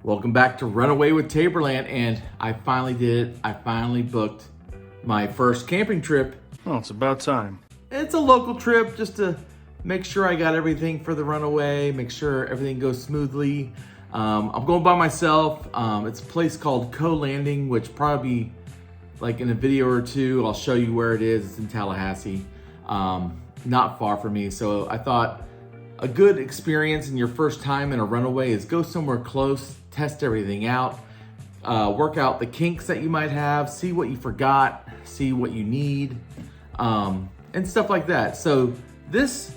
Welcome back to Runaway with Taborland, and I finally did it. I finally booked my first camping trip. Well, it's about time. It's a local trip just to make sure I got everything for the Runaway, make sure everything goes smoothly. I'm going by myself. It's a place called Co-Landing, which probably like in a video or two, I'll show you where it is. It's in Tallahassee, not far from me. So I thought a good experience in your first time in a Runaway is go somewhere close, test everything out, work out the kinks that you might have, see what you forgot, see what you need, and stuff like that. So this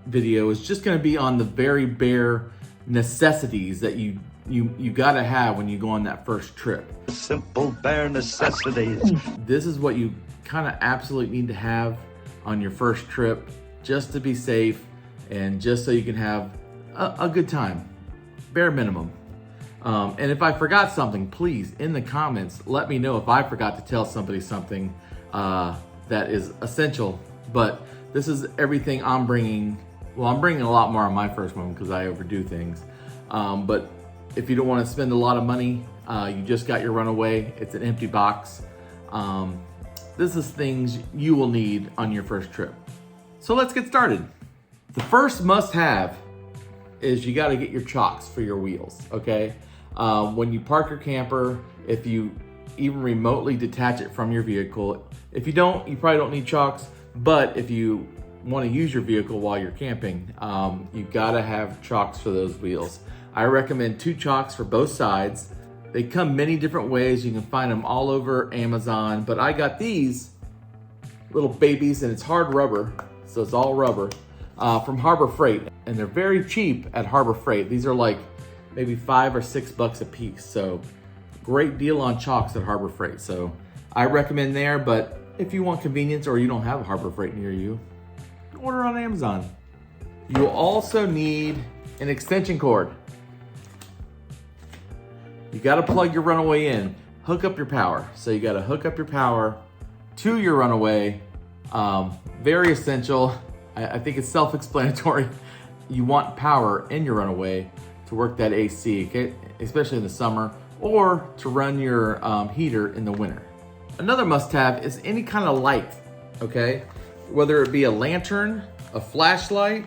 video is just gonna be on the very bare necessities that you gotta have when you go on that first trip. Simple bare necessities. This is what you kind of absolutely need to have on your first trip just to be safe and just so you can have a good time, bare minimum. And if I forgot something, please, in the comments, let me know if I forgot to tell somebody something that is essential. But this is everything I'm bringing. Well, I'm bringing a lot more on my first one because I overdo things. But if you don't want to spend a lot of money, you just got your Runaway. It's an empty box. This is things you will need on your first trip. So let's get started. The first must-have is you got to get your chocks for your wheels, okay? When you park your camper, if you even remotely detach it from your vehicle, if you don't, you probably don't need chocks, but if you want to use your vehicle while you're camping, you got to have chocks for those wheels. I recommend 2 chocks for both sides. They come many different ways. You can find them all over Amazon, but I got these little babies, and it's hard rubber, so it's all rubber. From Harbor Freight, and they're very cheap at Harbor Freight. These are like maybe $5 or $6 a piece. So great deal on chocks at Harbor Freight. So I recommend there, but if you want convenience or you don't have a Harbor Freight near you, order on Amazon. You'll also need an extension cord. You gotta plug your Runaway in, hook up your power. So you gotta hook up your power to your Runaway. Very essential. I think it's self-explanatory. You want power in your Runaway to work that AC, okay? Especially in the summer, or to run your heater in the winter. Another must-have is any kind of light, okay? Whether it be a lantern, a flashlight,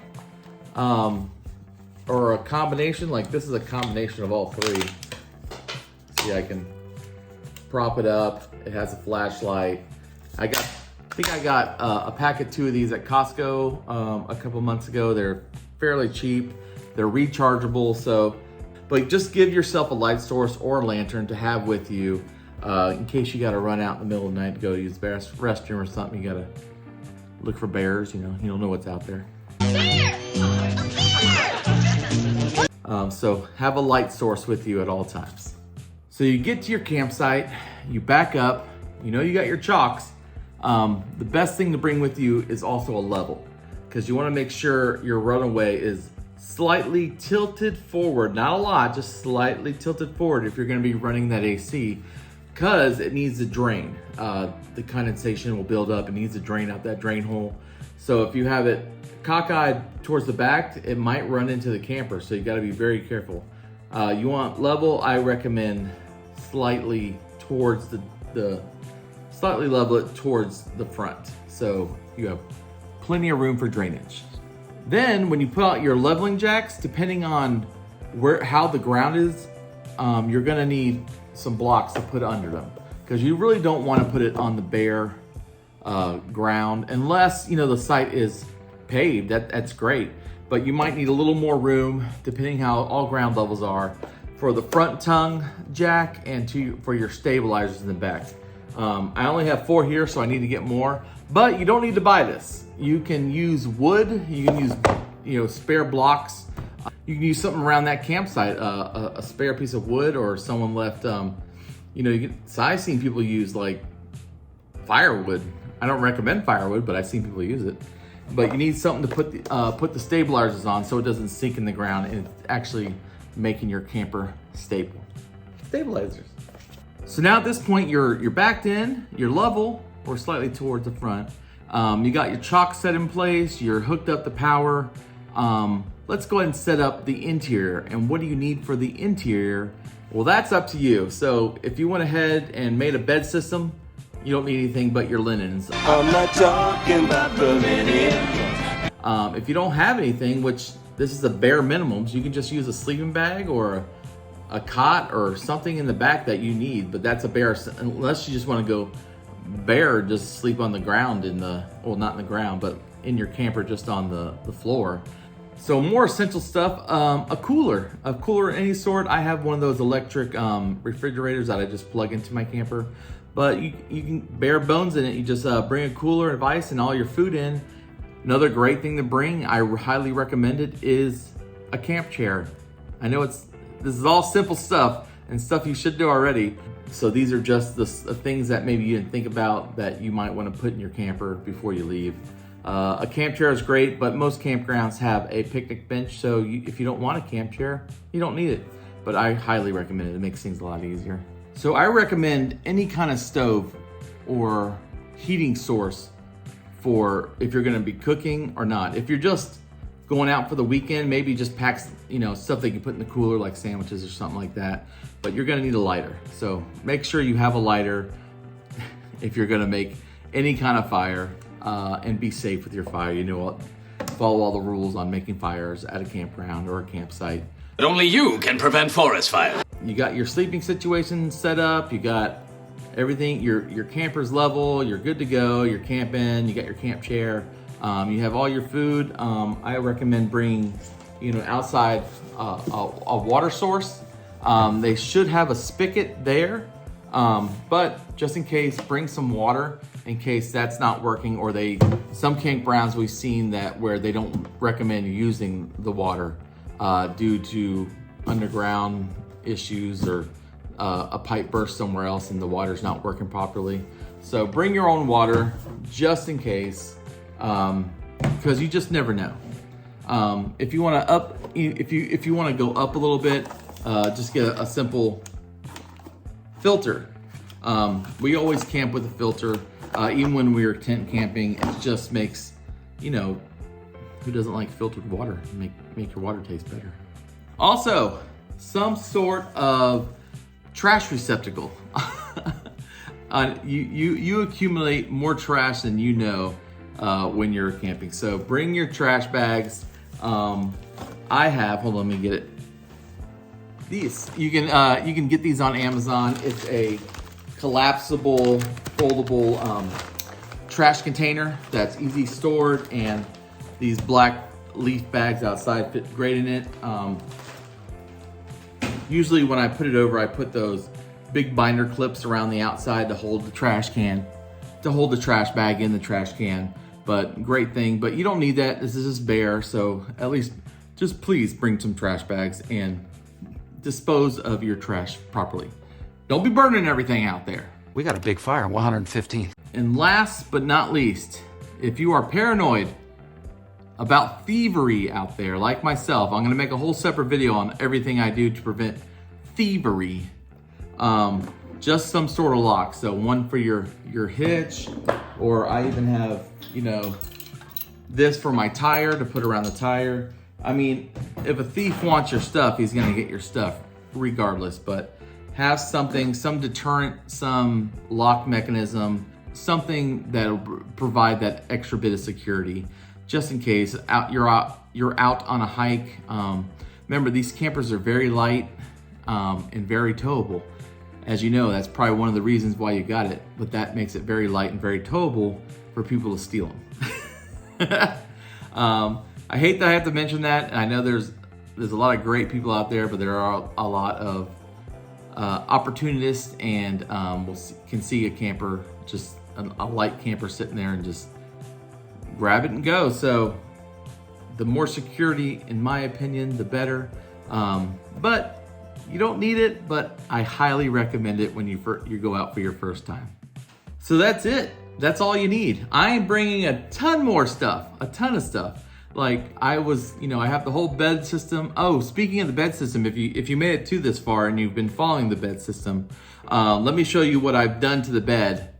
or a combination. Like this is a combination of all 3. See, I can prop it up. It has a flashlight. I think I got a pack of 2 of these at Costco a couple months ago. They're fairly cheap. They're rechargeable, but just give yourself a light source or a lantern to have with you in case you gotta run out in the middle of the night to go use the restroom or something. You gotta look for bears, you don't know what's out there. So have a light source with you at all times. So you get to your campsite, you back up, you got your chocks. The best thing to bring with you is also a level, because you want to make sure your Runaway is slightly tilted forward, not a lot, just slightly tilted forward if you're going to be running that AC, because it needs to drain. The condensation will build up. It needs to drain out that drain hole. So if you have it cockeyed towards the back, it might run into the camper. So you got to be very careful. You want level. I recommend slightly towards slightly level it towards the front, so you have plenty of room for drainage. Then when you put out your leveling jacks, depending on how the ground is, you're gonna need some blocks to put under them, because you really don't want to put it on the bare ground unless the site is paved. That's great, but you might need a little more room depending how all ground levels are for the front tongue jack and for your stabilizers in the back. I only have 4 here, so I need to get more, but you don't need to buy this. You can use wood, you can use, spare blocks. You can use something around that campsite, a spare piece of wood, or someone left, so I've seen people use like firewood. I don't recommend firewood, but I've seen people use it. But you need something to put the stabilizers on so it doesn't sink in the ground and it's actually making your camper stable. Stabilizers. So now at this point, you're backed in, you're level, or slightly towards the front. You got your chock set in place, you're hooked up to power. let's go ahead and set up the interior. And what do you need for the interior? Well, that's up to you. So if you went ahead and made a bed system, you don't need anything but your linens. I'm not talking about the linen. If you don't have anything, which this is the bare minimums, you can just use a sleeping bag or a cot or something in the back that you need, but that's a bare, unless you just want to go bare, just sleep on the ground in the, well, not in the ground, but in your camper, just on the floor. So more essential stuff, a cooler of any sort. I have one of those electric refrigerators that I just plug into my camper, but you can bare bones in it. You just bring a cooler of ice and all your food in. Another great thing to bring, I highly recommend it, is a camp chair. I know this is all simple stuff and stuff you should do already. So these are just the things that maybe you didn't think about that you might want to put in your camper before you leave. A camp chair is great, but most campgrounds have a picnic bench. So if you don't want a camp chair, you don't need it. But I highly recommend it. It makes things a lot easier. So I recommend any kind of stove or heating source for if you're gonna be cooking or not. If you're just going out for the weekend, maybe just pack, stuff that you put in the cooler, like sandwiches or something like that. But you're gonna need a lighter. So make sure you have a lighter if you're gonna make any kind of fire, and be safe with your fire. Follow all the rules on making fires at a campground or a campsite. But only you can prevent forest fire. You got your sleeping situation set up, you got everything, your camper's level, you're good to go, you're camping, you got your camp chair, you have all your food. I recommend bringing, outside a water source. They should have a spigot there, but just in case, bring some water in case that's not working, or some campgrounds we've seen that where they don't recommend using the water due to underground issues or a pipe burst somewhere else and the water's not working properly. So bring your own water just in case, because you just never know. If you want to go up a little bit, just get a simple filter. We always camp with a filter, even when we were tent camping. It just makes, who doesn't like filtered water? Make your water taste better. Also, some sort of trash receptacle. You accumulate more trash than you know when you're camping. So bring your trash bags. Hold on, let me get it. These you can get these on Amazon. It's a collapsible, foldable trash container that's easy stored, and these black leaf bags outside fit great in it. Usually when I put it over, I put those big binder clips around the outside to hold the trash can, to hold the trash bag in the trash can. But great thing, but you don't need that. This is just bare, so at least just please bring some trash bags and dispose of your trash properly. Don't be burning everything out there. We got a big fire on 115th. And last but not least, if you are paranoid about thievery out there, like myself, I'm gonna make a whole separate video on everything I do to prevent thievery. Just some sort of lock. So one for your hitch, or I even have, this for my tire to put around the tire. I mean, if a thief wants your stuff, he's gonna get your stuff regardless, but have something, some deterrent, some lock mechanism, something that'll provide that extra bit of security, just in case you're out on a hike. Remember, these campers are very light and very towable. As you know, that's probably one of the reasons why you got it, but that makes it very light and very towable for people to steal them. I hate that I have to mention that, and I know there's a lot of great people out there, but there are a lot of opportunists, and can see a camper, just a light camper sitting there, and just grab it and go. So the more security, in my opinion, the better. But you don't need it, but I highly recommend it when you go out for your first time. So that's it. That's all you need. I am bringing a ton more stuff, a ton of stuff. Like I have the whole bed system. Oh, speaking of the bed system, if you made it to this far and you've been following the bed system, let me show you what I've done to the bed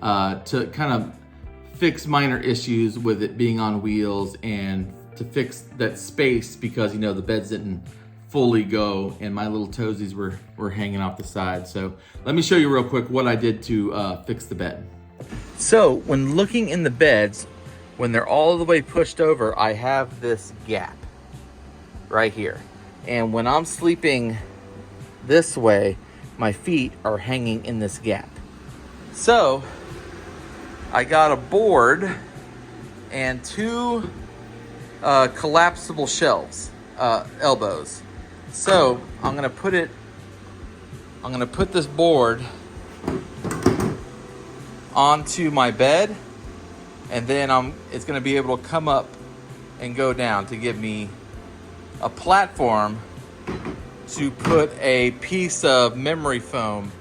to kind of fix minor issues with it being on wheels and to fix that space because, you know, the beds didn't fully go and my little toesies were hanging off the side. So let me show you real quick what I did to fix the bed. So when looking in the beds, when they're all the way pushed over, I have this gap right here. And when I'm sleeping this way, my feet are hanging in this gap. So I got a board and two collapsible shelves, elbows. So I'm gonna put this board onto my bed, and then it's gonna be able to come up and go down to give me a platform to put a piece of memory foam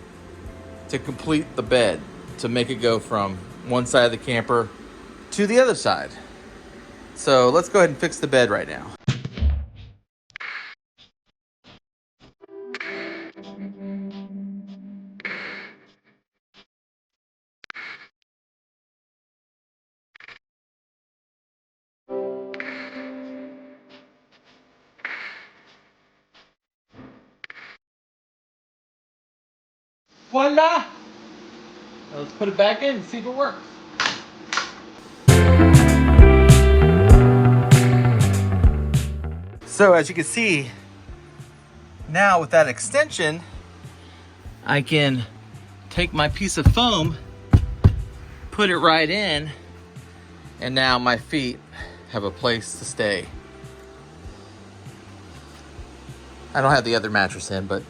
to complete the bed, to make it go from one side of the camper to the other side. So let's go ahead and fix the bed right now. Voila! Now let's put it back in and see if it works. So as you can see, now with that extension, I can take my piece of foam, put it right in, and now my feet have a place to stay. I don't have the other mattress in, but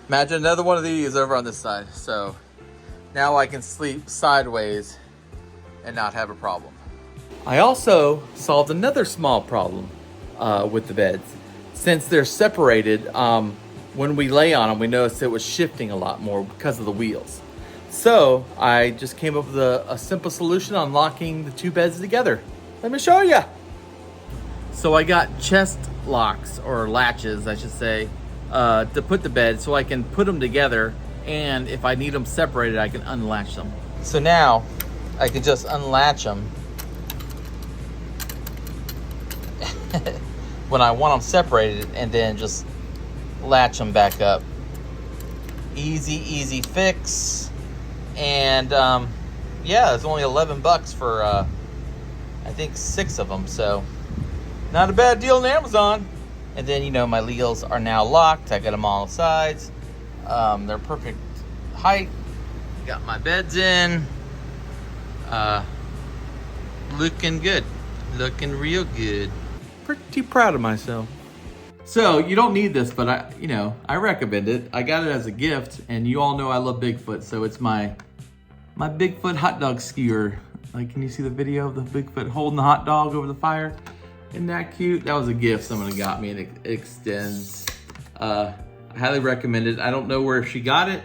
imagine another one of these over on this side. So now I can sleep sideways and not have a problem. I also solved another small problem with the beds. Since they're separated, when we lay on them, we noticed it was shifting a lot more because of the wheels. So I just came up with a simple solution on locking the two beds together. Let me show you. So I got chest locks, or latches I should say, to put the bed so I can put them together, and if I need them separated I can unlatch them. So now I can just unlatch them when I want them separated, and then just latch them back up. Easy fix. And yeah, it's only 11 bucks for I think 6 of them, so not a bad deal on Amazon. And then, you know, my wheels are now locked. I got them all sides. They're perfect height. Got my beds in. Looking good. Looking real good. Pretty proud of myself. So you don't need this, but I recommend it. I got it as a gift, and you all know I love Bigfoot, so it's my Bigfoot hot dog skewer. Like, can you see the video of the Bigfoot holding the hot dog over the fire? Isn't that cute? That was a gift someone got me, and it extends. I highly recommend it. I don't know where she got it.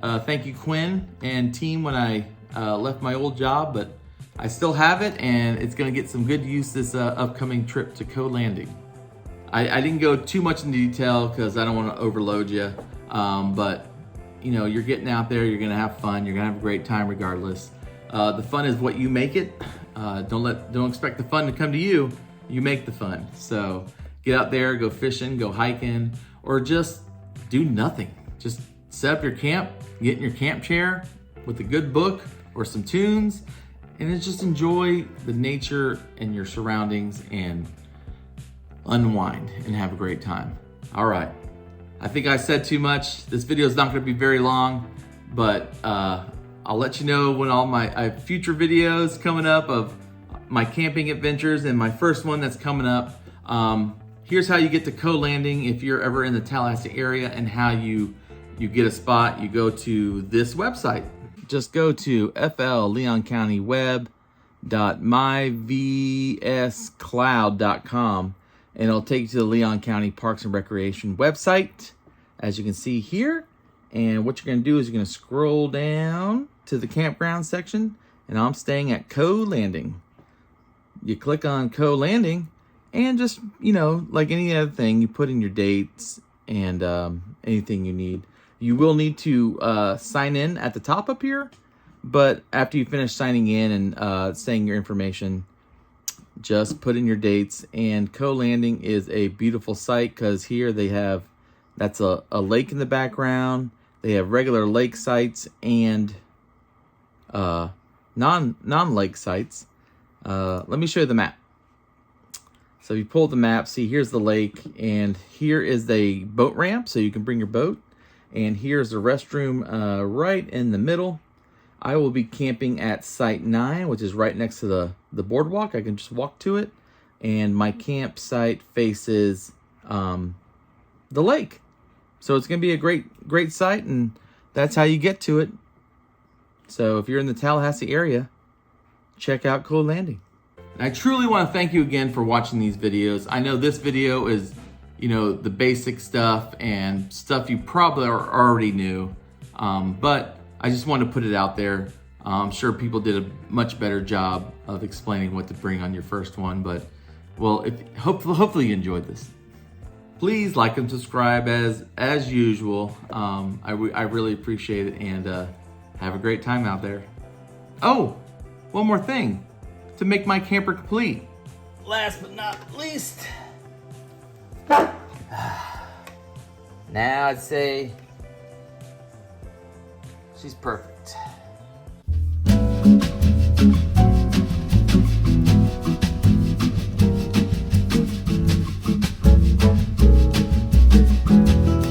Thank you, Quinn and team, when I left my old job, but I still have it, and it's gonna get some good use this upcoming trip to Code Landing. I didn't go too much into detail because I don't want to overload you, but you know, you're getting out there, you're gonna have fun, you're gonna have a great time regardless. The fun is what you make it. Don't expect the fun to come to you. You make the fun. So get out there, go fishing, go hiking, or just do nothing. Just set up your camp, get in your camp chair with a good book or some tunes, and then just enjoy the nature and your surroundings and unwind and have a great time. All right, I think I said too much. This video is not gonna be very long, but I'll let you know when all my future videos coming up of my camping adventures, and my first one that's coming up. Here's how you get to Code Landing if you're ever in the Tallahassee area, and how you get a spot. You go to this website. Just go to flleoncounty.myvscloud.com, and it'll take you to the Leon County Parks and Recreation website, as you can see here. And what you're gonna do is you're gonna scroll down to the campground section, and I'm staying at Code Landing. You click on Code Landing, and just, you know, like any other thing, you put in your dates and anything you need. You will need to sign in at the top up here, but after you finish signing in and saying your information, just put in your dates. And Coe Landing is a beautiful site because here they have, that's a lake in the background. They have regular lake sites and non-lake sites. Let me show you the map. So if you pull the map, see here's the lake, and here is the boat ramp, so you can bring your boat. And here's the restroom right in the middle. I will be camping at Site 9, which is right next to the boardwalk. I can just walk to it. And my campsite faces the lake. So it's going to be a great site, and that's how you get to it. So if you're in the Tallahassee area, check out Coe Landing. And I truly want to thank you again for watching these videos. I know this video is, you know, the basic stuff and stuff you probably already knew, but I just wanted to put it out there. I'm sure people did a much better job of explaining what to bring on your first one, but well, hopefully you enjoyed this. Please like and subscribe as usual. I really appreciate it, and have a great time out there. Oh, one more thing to make my camper complete. Last but not least, now I'd say she's perfect.